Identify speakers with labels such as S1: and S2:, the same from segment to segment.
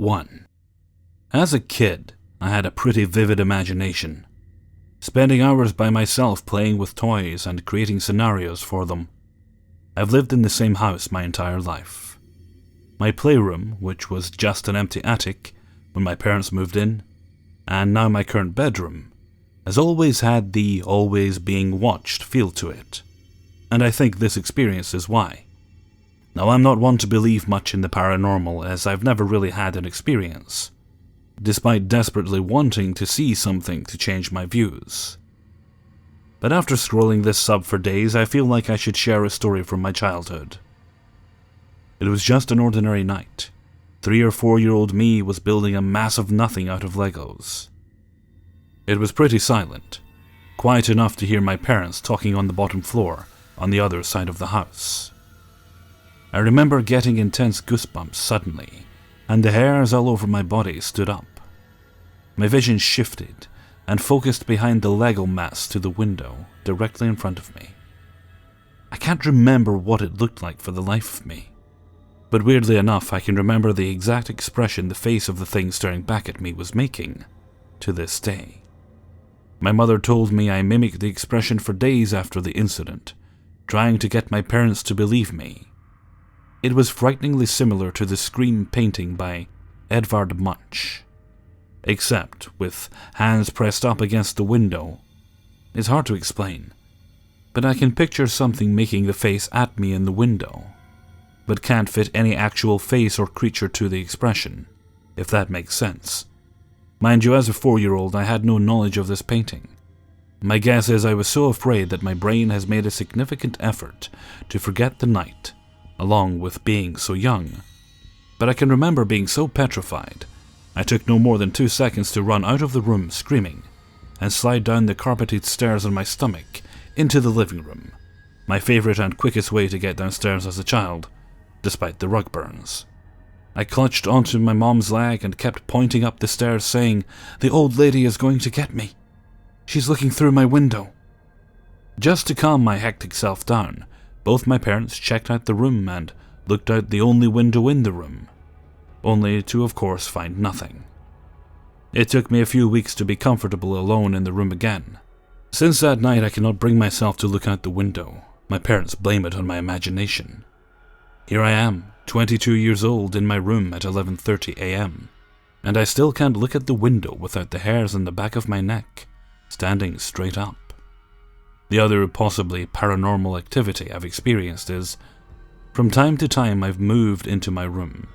S1: 1. As a kid, I had a pretty vivid imagination, spending hours by myself playing with toys and creating scenarios for them. I've lived in the same house my entire life. My playroom, which was just an empty attic when my parents moved in, and now my current bedroom, has always had the always being watched feel to it, and I think this experience is why. Now, I'm not one to believe much in the paranormal, as I've never really had an experience, despite desperately wanting to see something to change my views. But after scrolling this sub for days, I feel like I should share a story from my childhood. It was just an ordinary night. 3 or 4-year-old me was building a massive nothing out of Legos. It was pretty silent, quiet enough to hear my parents talking on the bottom floor on the other side of the house. I remember getting intense goosebumps suddenly, and the hairs all over my body stood up. My vision shifted and focused behind the Lego mass to the window directly in front of me. I can't remember what it looked like for the life of me, but weirdly enough I can remember the exact expression the face of the thing staring back at me was making to this day. My mother told me I mimicked the expression for days after the incident, trying to get my parents to believe me. It was frighteningly similar to the Scream painting by Edvard Munch, except with hands pressed up against the window. It's hard to explain, but I can picture something making the face at me in the window, but can't fit any actual face or creature to the expression, if that makes sense. Mind you, as a 4-year-old, I had no knowledge of this painting. My guess is I was so afraid that my brain has made a significant effort to forget the night, along with being so young. But I can remember being so petrified, I took no more than 2 seconds to run out of the room screaming, and slide down the carpeted stairs on my stomach into the living room, my favorite and quickest way to get downstairs as a child, despite the rug burns. I clutched onto my mom's leg and kept pointing up the stairs saying, "The old lady is going to get me. She's looking through my window." Just to calm my hectic self down, both my parents checked out the room and looked out the only window in the room, only to of course find nothing. It took me a few weeks to be comfortable alone in the room again. Since that night I cannot bring myself to look out the window. My parents blame it on my imagination. Here I am, 22 years old, in my room at 11:30 a.m., and I still can't look at the window without the hairs on the back of my neck standing straight up. The other possibly paranormal activity I've experienced is, from time to time I've moved into my room.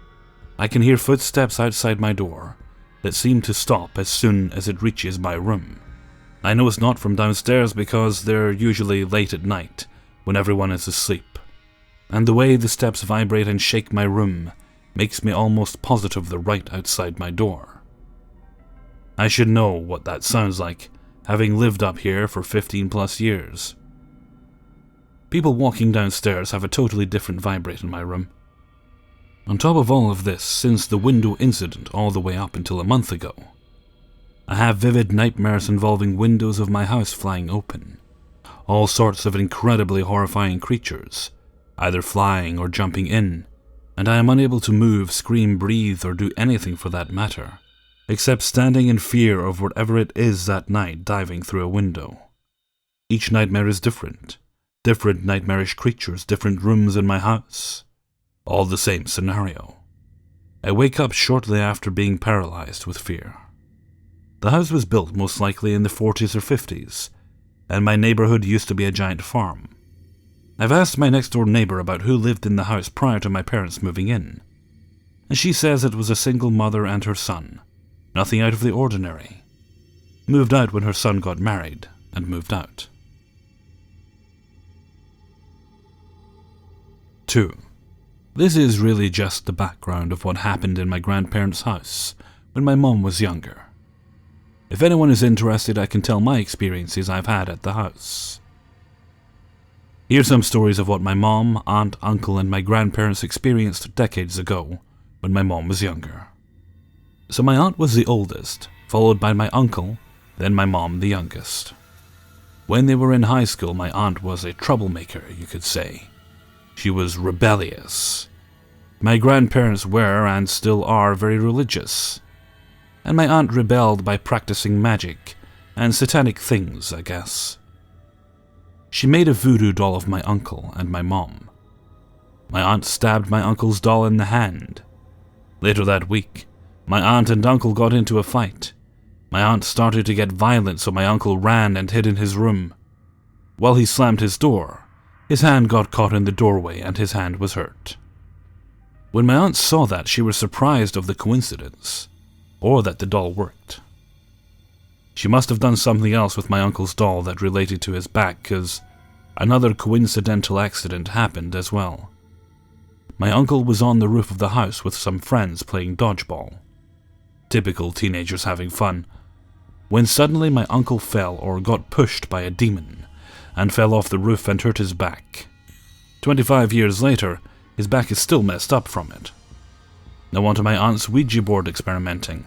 S1: I can hear footsteps outside my door that seem to stop as soon as it reaches my room. I know it's not from downstairs because they're usually late at night when everyone is asleep, and the way the steps vibrate and shake my room makes me almost positive they're right outside my door. I should know what that sounds like, having lived up here for 15 plus years. People walking downstairs have a totally different vibrate in my room. On top of all of this, since the window incident all the way up until a month ago, I have vivid nightmares involving windows of my house flying open, all sorts of incredibly horrifying creatures, either flying or jumping in, and I am unable to move, scream, breathe, or do anything for that matter, except standing in fear of whatever it is that night diving through a window. Each nightmare is different. Different nightmarish creatures, different rooms in my house. All the same scenario. I wake up shortly after being paralyzed with fear. The house was built most likely in the 40s or 50s, and my neighborhood used to be a giant farm. I've asked my next door neighbor about who lived in the house prior to my parents moving in, and she says it was a single mother and her son, nothing out of the ordinary. Moved out when her son got married, and moved out. 2. This is really just the background of what happened in my grandparents' house when my mom was younger. If anyone is interested, I can tell my experiences I've had at the house. Here's some stories of what my mom, aunt, uncle, and my grandparents experienced decades ago when my mom was younger. So my aunt was the oldest, followed by my uncle, then my mom the youngest. When they were in high school, my aunt was a troublemaker, you could say. She was rebellious. My grandparents were and still are very religious, and my aunt rebelled by practicing magic and satanic things, I guess. She made a voodoo doll of my uncle and my mom. My aunt stabbed my uncle's doll in the hand. Later that week, my aunt and uncle got into a fight. My aunt started to get violent, so my uncle ran and hid in his room. While he slammed his door, his hand got caught in the doorway and his hand was hurt. When my aunt saw that, she was surprised of the coincidence, or that the doll worked. She must have done something else with my uncle's doll that related to his back, because another coincidental accident happened as well. My uncle was on the roof of the house with some friends playing dodgeball. Typical teenagers having fun. When suddenly my uncle fell or got pushed by a demon and fell off the roof and hurt his back. 25 years later, his back is still messed up from it. Now on to my aunt's Ouija board experimenting.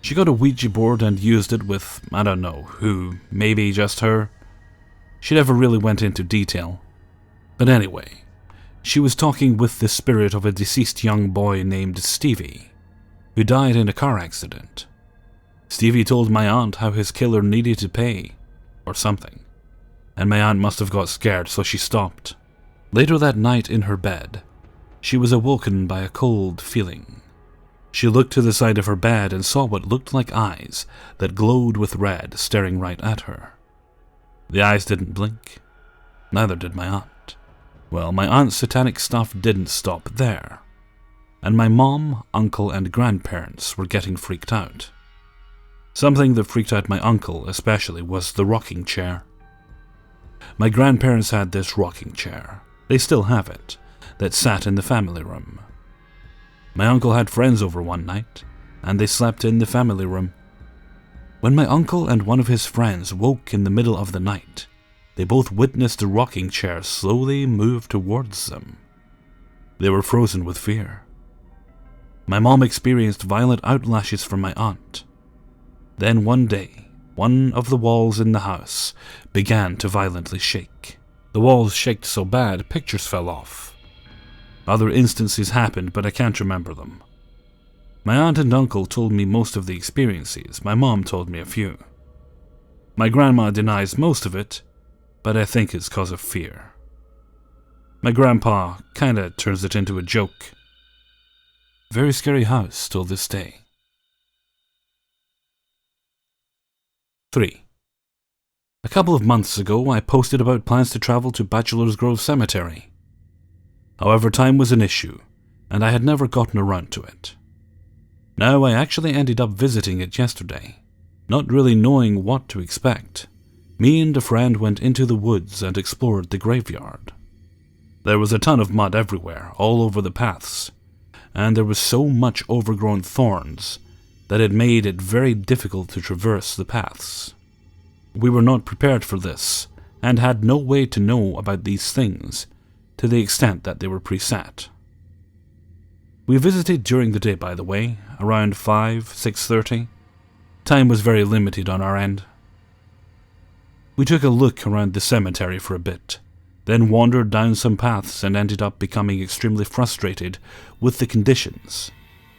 S1: She got a Ouija board and used it with, I don't know who, maybe just her. She never really went into detail. But anyway, she was talking with the spirit of a deceased young boy named Stevie, who died in a car accident. Stevie told my aunt how his killer needed to pay, or something, and my aunt must have got scared, so she stopped. Later that night in her bed, she was awoken by a cold feeling. She looked to the side of her bed and saw what looked like eyes that glowed with red staring right at her. The eyes didn't blink. Neither did my aunt. Well, my aunt's satanic stuff didn't stop there, and my mom, uncle, and grandparents were getting freaked out. Something that freaked out my uncle especially was the rocking chair. My grandparents had this rocking chair, they still have it, that sat in the family room. My uncle had friends over one night, and they slept in the family room. When my uncle and one of his friends woke in the middle of the night, they both witnessed the rocking chair slowly move towards them. They were frozen with fear. My mom experienced violent outlashes from my aunt. Then one day, one of the walls in the house began to violently shake. The walls shook so bad, pictures fell off. Other instances happened, but I can't remember them. My aunt and uncle told me most of the experiences. My mom told me a few. My grandma denies most of it, but I think it's cause of fear. My grandpa kinda turns it into a joke. Very scary house till this day. 3. A couple of months ago, I posted about plans to travel to Bachelor's Grove Cemetery. However, time was an issue, and I had never gotten around to it. Now, I actually ended up visiting it yesterday, not really knowing what to expect. Me and a friend went into the woods and explored the graveyard. There was a ton of mud everywhere, all over the paths, and there was so much overgrown thorns that it made it very difficult to traverse the paths. We were not prepared for this, and had no way to know about these things, to the extent that they were preset. We visited during the day, by the way, around 6:30. Time was very limited on our end. We took a look around the cemetery for a bit, then wandered down some paths and ended up becoming extremely frustrated with the conditions,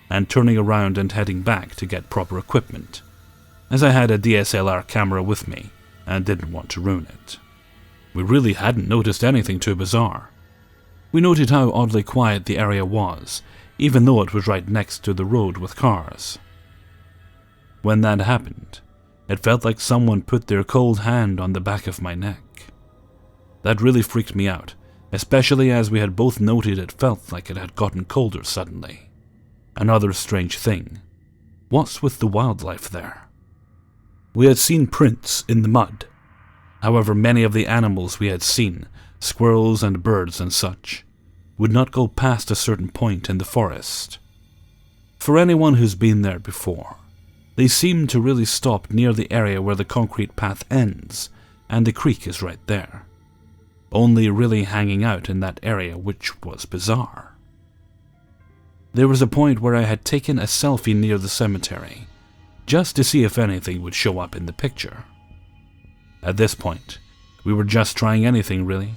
S1: and turning around and heading back to get proper equipment, as I had a DSLR camera with me and didn't want to ruin it. We really hadn't noticed anything too bizarre. We noted how oddly quiet the area was, even though it was right next to the road with cars. When that happened, it felt like someone put their cold hand on the back of my neck. That really freaked me out, especially as we had both noted it felt like it had gotten colder suddenly. Another strange thing. What's with the wildlife there? We had seen prints in the mud. However, many of the animals we had seen, squirrels and birds and such, would not go past a certain point in the forest. For anyone who's been there before, they seem to really stop near the area where the concrete path ends, and the creek is right there. Only really hanging out in that area, which was bizarre. There was a point where I had taken a selfie near the cemetery, just to see if anything would show up in the picture. At this point, we were just trying anything really,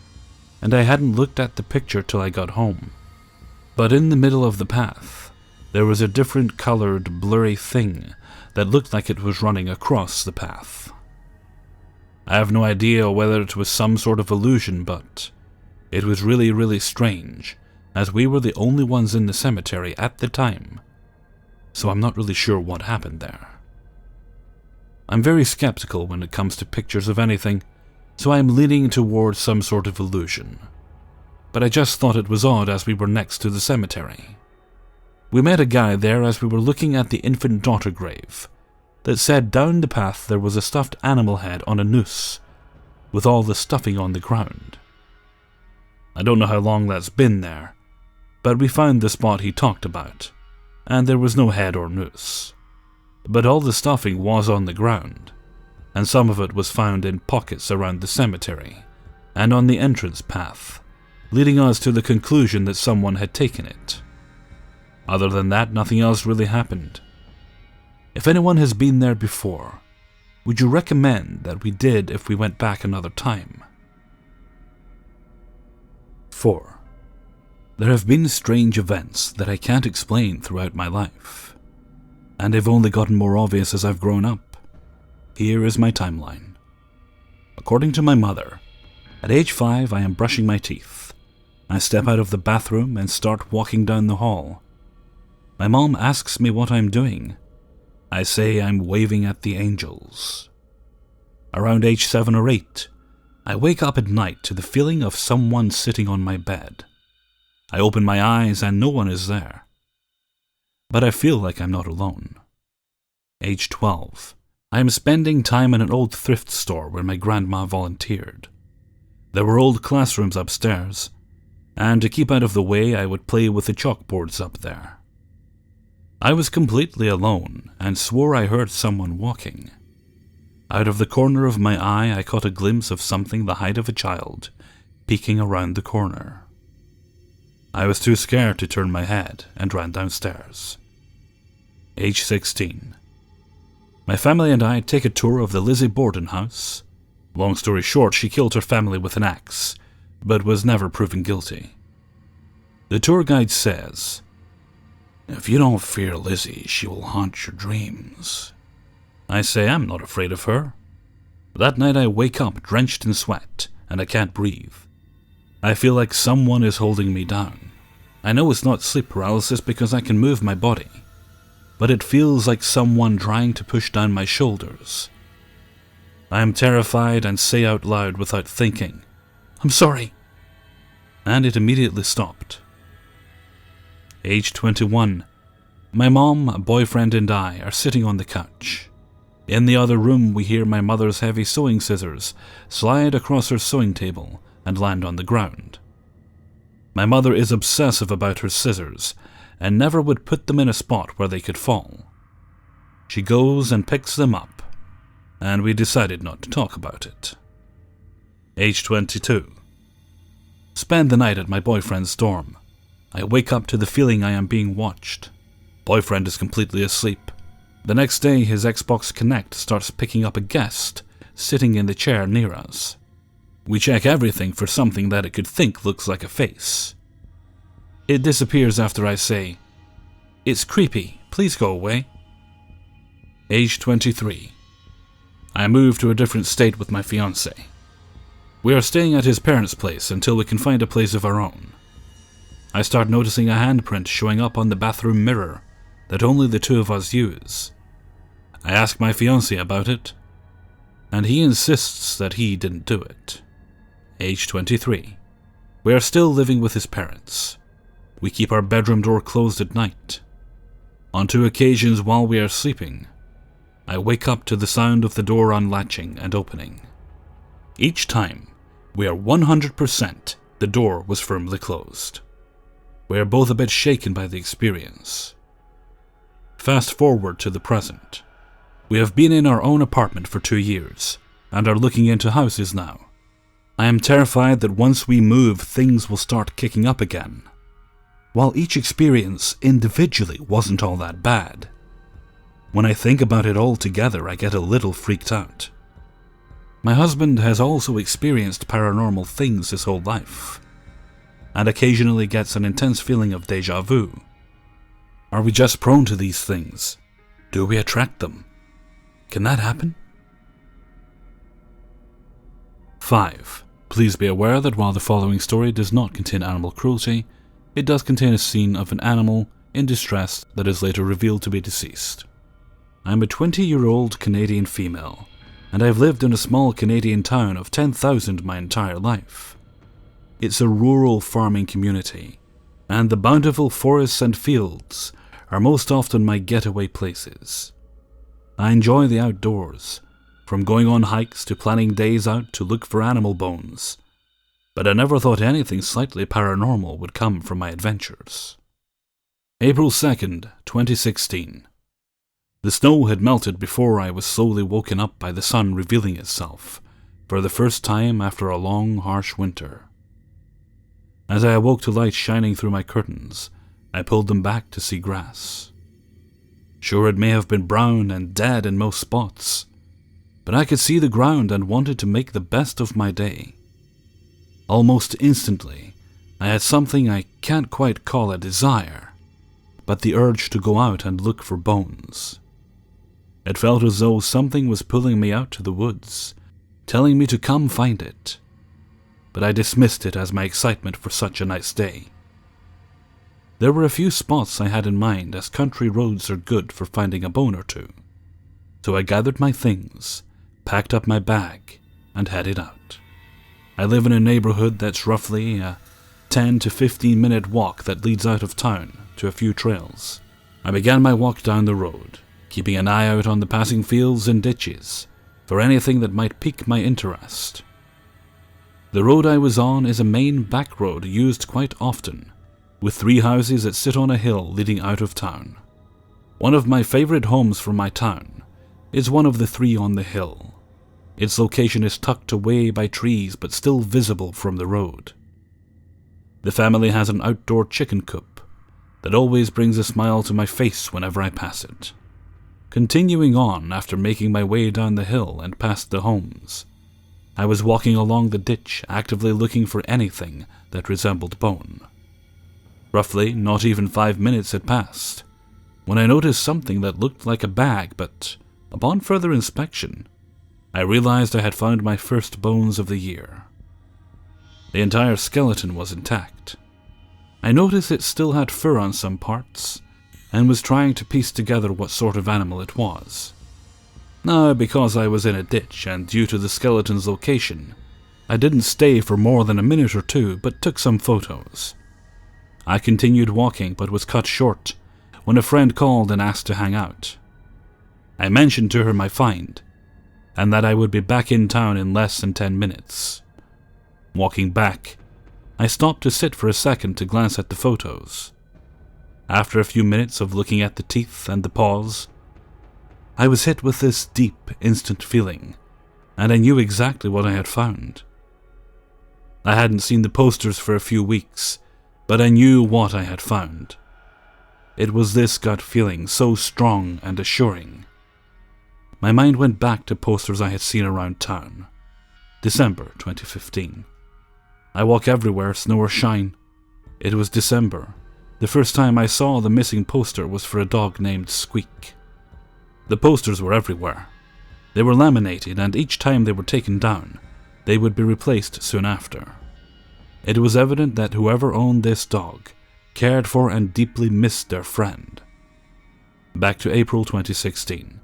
S1: and I hadn't looked at the picture till I got home. But in the middle of the path, there was a different colored, blurry thing that looked like it was running across the path. I have no idea whether it was some sort of illusion, but it was really, really strange, as we were the only ones in the cemetery at the time, so I'm not really sure what happened there. I'm very skeptical when it comes to pictures of anything, so I am leaning towards some sort of illusion. But I just thought it was odd as we were next to the cemetery. We met a guy there as we were looking at the infant daughter grave that said down the path there was a stuffed animal head on a noose, with all the stuffing on the ground. I don't know how long that's been there, but we found the spot he talked about, and there was no head or noose. But all the stuffing was on the ground, and some of it was found in pockets around the cemetery, and on the entrance path, leading us to the conclusion that someone had taken it. Other than that, nothing else really happened. If anyone has been there before, would you recommend that we did if we went back another time? 4. There have been strange events that I can't explain throughout my life, and they've only gotten more obvious as I've grown up. Here is my timeline. According to my mother, at age 5 I am brushing my teeth. I step out of the bathroom and start walking down the hall. My mom asks me what I'm doing. I say I'm waving at the angels. Around age 7 or 8, I wake up at night to the feeling of someone sitting on my bed. I open my eyes and no one is there. But I feel like I'm not alone. Age 12, I am spending time in an old thrift store where my grandma volunteered. There were old classrooms upstairs, and to keep out of the way I would play with the chalkboards up there. I was completely alone and swore I heard someone walking. Out of the corner of my eye I caught a glimpse of something the height of a child peeking around the corner. I was too scared to turn my head and ran downstairs. Age 16. My family and I take a tour of the Lizzie Borden house. Long story short, she killed her family with an axe, but was never proven guilty. The tour guide says, "If you don't fear Lizzie, she will haunt your dreams." I say I'm not afraid of her. That night I wake up drenched in sweat, and I can't breathe. I feel like someone is holding me down. I know it's not sleep paralysis because I can move my body, but it feels like someone trying to push down my shoulders. I am terrified and say out loud without thinking, "I'm sorry," and it immediately stopped. Age 21. My mom, boyfriend, and I are sitting on the couch. In the other room, we hear my mother's heavy sewing scissors slide across her sewing table and land on the ground. My mother is obsessive about her scissors and never would put them in a spot where they could fall. She goes and picks them up, and we decided not to talk about it. Age 22. Spend the night at my boyfriend's dorm. I wake up to the feeling I am being watched. Boyfriend is completely asleep. The next day, his Xbox Connect starts picking up a guest sitting in the chair near us. We check everything for something that it could think looks like a face. It disappears after I say, "It's creepy, please go away." Age 23. I moved to a different state with my fiancé. We are staying at his parents' place until we can find a place of our own. I start noticing a handprint showing up on the bathroom mirror that only the two of us use. I ask my fiancé about it, and he insists that he didn't do it. Age 23. We are still living with his parents. We keep our bedroom door closed at night. On 2 occasions while we are sleeping, I wake up to the sound of the door unlatching and opening. Each time, we are 100% the door was firmly closed. We are both a bit shaken by the experience. Fast forward to the present. We have been in our own apartment for 2 years, and are looking into houses now. I am terrified that once we move, things will start kicking up again. While each experience individually wasn't all that bad, when I think about it all together, I get a little freaked out. My husband has also experienced paranormal things his whole life. and occasionally gets an intense feeling of déjà vu. Are we just prone to these things? Do we attract them? Can that happen? 5. Please be aware that while the following story does not contain animal cruelty, it does contain a scene of an animal in distress that is later revealed to be deceased. I am a 20-year-old Canadian female, and I have lived in a small Canadian town of 10,000 my entire life. It's a rural farming community, and the bountiful forests and fields are most often my getaway places. I enjoy the outdoors, from going on hikes to planning days out to look for animal bones, but I never thought anything slightly paranormal would come from my adventures. April 2nd, 2016. The snow had melted before I was slowly woken up by the sun revealing itself, for the first time after a long, harsh winter. As I awoke to light shining through my curtains, I pulled them back to see grass. Sure, it may have been brown and dead in most spots, but I could see the ground and wanted to make the best of my day. Almost instantly, I had something I can't quite call a desire, but the urge to go out and look for bones. It felt as though something was pulling me out to the woods, telling me to come find it, but I dismissed it as my excitement for such a nice day. There were a few spots I had in mind, as country roads are good for finding a bone or two, so I gathered my things, packed up my bag, and headed out. I live in a neighborhood that's roughly a 10 to 15 minute walk that leads out of town to a few trails. I began my walk down the road, keeping an eye out on the passing fields and ditches for anything that might pique my interest. The road I was on is a main back road used quite often, with 3 houses that sit on a hill leading out of town. One of my favorite homes from my town is one of the 3 on the hill. Its location is tucked away by trees but still visible from the road. The family has an outdoor chicken coop that always brings a smile to my face whenever I pass it. Continuing on after making my way down the hill and past the homes, I was walking along the ditch actively looking for anything that resembled bone. Roughly, not even 5 minutes had passed when I noticed something that looked like a bag, but upon further inspection, I realized I had found my first bones of the year. The entire skeleton was intact. I noticed it still had fur on some parts, and was trying to piece together what sort of animal it was. Now, because I was in a ditch and due to the skeleton's location, I didn't stay for more than a minute or 2, but took some photos. I continued walking but was cut short when a friend called and asked to hang out. I mentioned to her my find, and that I would be back in town in less than 10 minutes. Walking back, I stopped to sit for a second to glance at the photos. After a few minutes of looking at the teeth and the paws, I was hit with this deep, instant feeling, and I knew exactly what I had found. I hadn't seen the posters for a few weeks, but I knew what I had found. It was this gut feeling, so strong and assuring. My mind went back to posters I had seen around town. December 2015. I walk everywhere, snow or shine. It was December. The first time I saw the missing poster was for a dog named Squeak. The posters were everywhere. They were laminated, and each time they were taken down, they would be replaced soon after. It was evident that whoever owned this dog cared for and deeply missed their friend. Back to April 2016.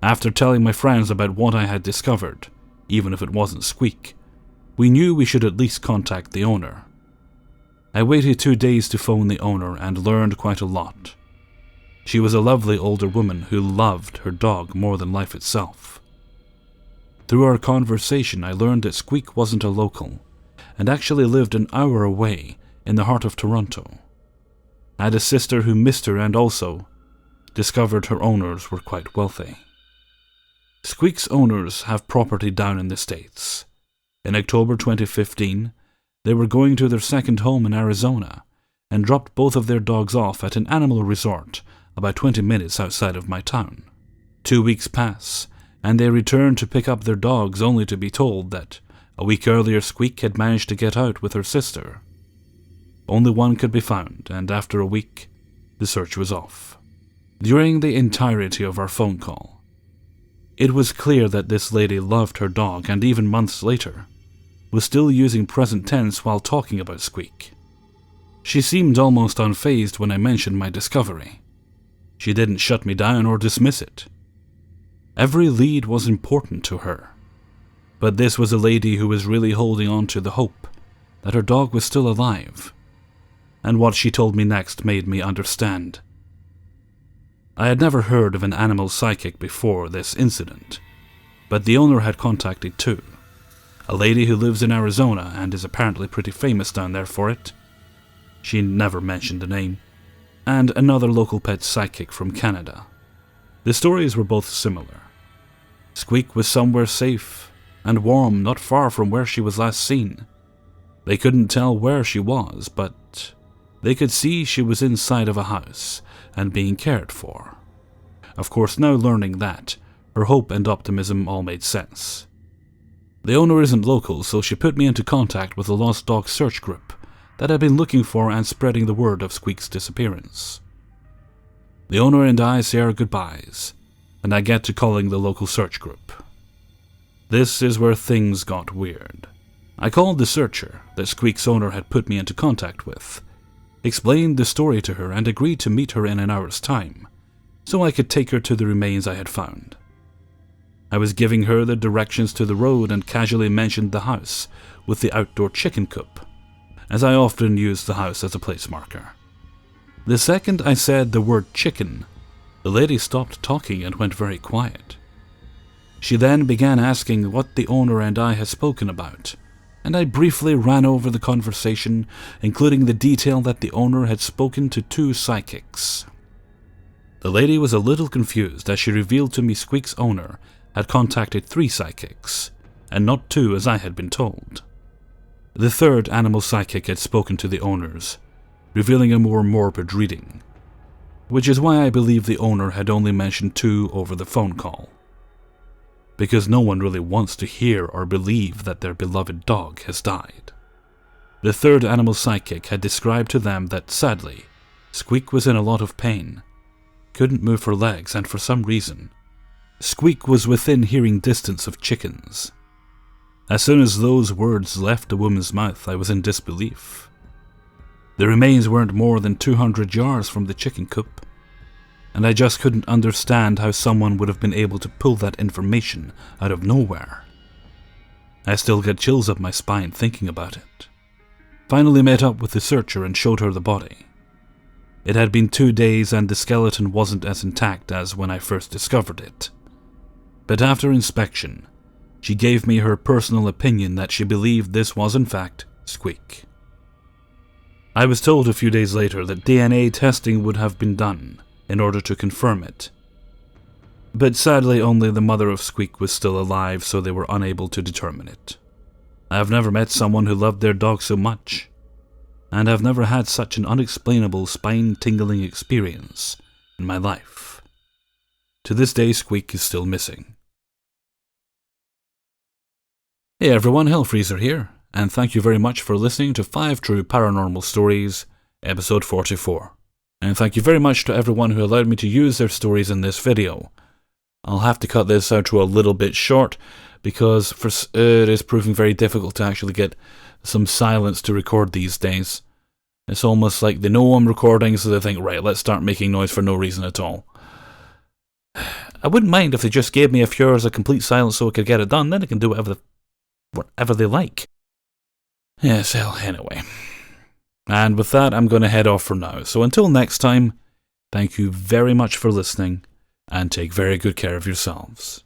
S1: After telling my friends about what I had discovered, even if it wasn't Squeak, we knew we should at least contact the owner. I waited 2 days to phone the owner and learned quite a lot. She was a lovely older woman who loved her dog more than life itself. Through our conversation, I learned that Squeak wasn't a local, and actually lived an hour away in the heart of Toronto. I had a sister who missed her and also discovered her owners were quite wealthy. Squeak's owners have property down in the States. In October 2015, they were going to their second home in Arizona and dropped both of their dogs off at an animal resort about 20 minutes outside of my town. 2 weeks pass, and they return to pick up their dogs only to be told that a week earlier Squeak had managed to get out with her sister. Only one could be found, and after a week, the search was off. During the entirety of our phone call, it was clear that this lady loved her dog, and even months later, was still using present tense while talking about Squeak. She seemed almost unfazed when I mentioned my discovery. She didn't shut me down or dismiss it. Every lead was important to her. But this was a lady who was really holding on to the hope that her dog was still alive. And what she told me next made me understand. I had never heard of an animal psychic before this incident, but the owner had contacted two. A lady who lives in Arizona and is apparently pretty famous down there for it. She never mentioned the name. And another local pet psychic from Canada. The stories were both similar. Squeak was somewhere safe and warm not far from where she was last seen. They couldn't tell where she was, but they could see she was inside of a house and being cared for. Of course, now learning that, her hope and optimism all made sense. The owner isn't local, so she put me into contact with a lost dog search group that had been looking for and spreading the word of Squeak's disappearance. The owner and I say our goodbyes, and I get to calling the local search group. This is where things got weird. I called the searcher that Squeak's owner had put me into contact with, explained the story to her, and agreed to meet her in an hour's time, so I could take her to the remains I had found. I was giving her the directions to the road and casually mentioned the house with the outdoor chicken coop, as I often used the house as a place marker. The second I said the word chicken, the lady stopped talking and went very quiet. She then began asking what the owner and I had spoken about, and I briefly ran over the conversation, including the detail that the owner had spoken to two psychics. The lady was a little confused as she revealed to me Squeak's owner had contacted 3 psychics, and not 2 as I had been told. The third animal psychic had spoken to the owners, revealing a more morbid reading, which is why I believe the owner had only mentioned 2 over the phone call. Because no one really wants to hear or believe that their beloved dog has died. The third animal psychic had described to them that, sadly, Squeak was in a lot of pain, couldn't move her legs, and for some reason, Squeak was within hearing distance of chickens. As soon as those words left the woman's mouth, I was in disbelief. The remains weren't more than 200 yards from the chicken coop, and I just couldn't understand how someone would have been able to pull that information out of nowhere. I still get chills up my spine thinking about it. Finally met up with the searcher and showed her the body. It had been 2 days and the skeleton wasn't as intact as when I first discovered it. But after inspection, she gave me her personal opinion that she believed this was in fact Squeak. I was told a few days later that DNA testing would have been done in order to confirm it. But sadly only the mother of Squeak was still alive, so they were unable to determine it. I have never met someone who loved their dog so much, and I've never had such an unexplainable spine-tingling experience in my life. To this day, Squeak is still missing. Hey everyone, Hellfreezer here, and thank you very much for listening to 5 True Paranormal Stories, episode 44. And thank you very much to everyone who allowed me to use their stories in this video. I'll have to cut this out to a little bit short, because it is proving very difficult to actually get some silence to record these days. It's almost like they know I'm recording, so they think, right, let's start making noise for no reason at all. I wouldn't mind if they just gave me a few hours of complete silence so I could get it done, then I can do whatever they like. Yes, hell, anyway. And with that, I'm going to head off for now. So until next time, thank you very much for listening, and take very good care of yourselves.